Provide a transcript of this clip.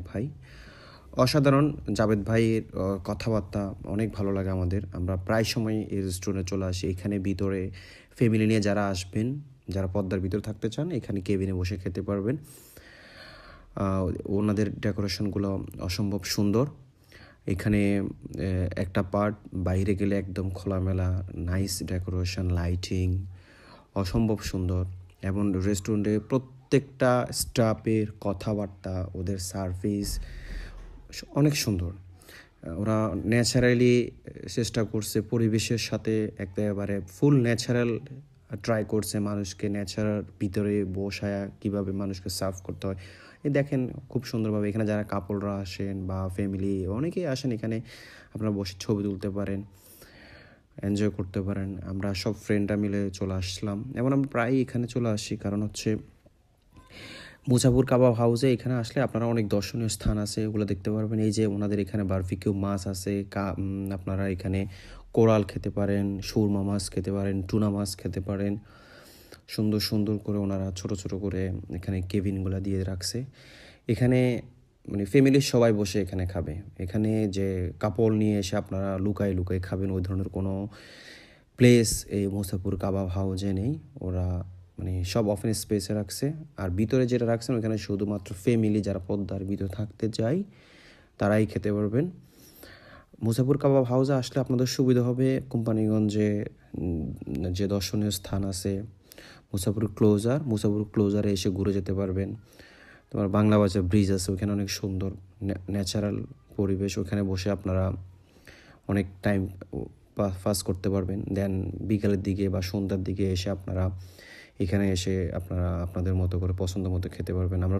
ভাই। অসাধারণ জাবেদ ভাইয়ের কথাবার্তা অনেক ভালো লাগে আমাদের। আমরা প্রায় সময় এই রেস্টুরেন্টে চলে আসি। এখানে ভিতরে ফ্যামিলি নিয়ে যারা আসবেন, যারা পদ্মার ভিতরে থাকতে চান, এখানে কেবিনে বসে খেতে পারবেন। ওনাদের ডেকোরেশনগুলো অসম্ভব সুন্দর। এখানে একটা পার্ট বাইরে গেলে একদম খোলামেলা, নাইস ডেকোরেশন, লাইটিং অসম্ভব সুন্দর। এবং রেস্টুরেন্টে প্রত্যেকটা স্টাফের কথাবার্তা, ওদের সার্ভিস অনেক সুন্দর। ওরা ন্যাচারালি চেষ্টা করছে পরিবেশের সাথে একেবারে ফুল ন্যাচারাল ট্রাই করছে মানুষকে ন্যাচারাল ভিতরে বসায়া কীভাবে মানুষকে সার্ভ করতে হয়। এই দেখেন খুব সুন্দরভাবে এখানে যারা কাপলরা আসেন বা ফ্যামিলি অনেকেই আসেন, এখানে আপনারা বসে ছবি তুলতে পারেন, এনজয় করতে পারেন। আমরা সব ফ্রেন্ডরা মিলে চলে আসলাম এবং আমরা প্রায়ই এখানে চলে আসি, কারণ হচ্ছে মুসাপুর কাবাব হাউসে এখানে আসলে আপনারা অনেক দর্শনীয় স্থান আছে, ওগুলো দেখতে পারবেন। এই যে ওনাদের এখানে বারবিকিউ মাছ আছে, আপনারা এখানে কোরাল খেতে পারেন, সুরমা মাছ খেতে পারেন, টুনা মাছ খেতে পারেন। সুন্দর সুন্দর করে ওনারা ছোট ছোট করে এখানে কেবিনগুলো দিয়ে রাখছে। এখানে মানে ফ্যামিলির সবাই বসে এখানে খাবে। এখানে যে কাপড় নিয়ে এসে আপনারা লুকায় লুকায় খাবেন ওই ধরনের কোনো প্লেস এই মুসাপুর কাবাব হাউসে নেই। ওরা মানে সব ওপেন স্পেসে রাখছে। আর ভিতরে যেটা রাখছেন ওখানে শুধুমাত্র ফ্যামিলি যারা পদ্মার ভিতরে থাকতে চায় তারাই খেতে পারবেন। মুসাপুর কাবাব হাউসে আসলে আপনাদের সুবিধা হবে কোম্পানিগঞ্জে যে দর্শনীয় স্থান আছে, মুসাপুর ক্লোজারে এসে ঘুরে যেতে পারবেন। তোমার বাংলা বাজার ব্রিজ আছে, ওখানে অনেক সুন্দর ন্যাচারাল পরিবেশ, ওখানে বসে আপনারা অনেক টাইম পাস করতে পারবেন। দেন বিকালের দিকে বা সন্ধ্যার দিকে এসে আপনারা এখানে এসে আপনারা আপনাদের মতো করে পছন্দ মতো খেতে পারবেন। আমরা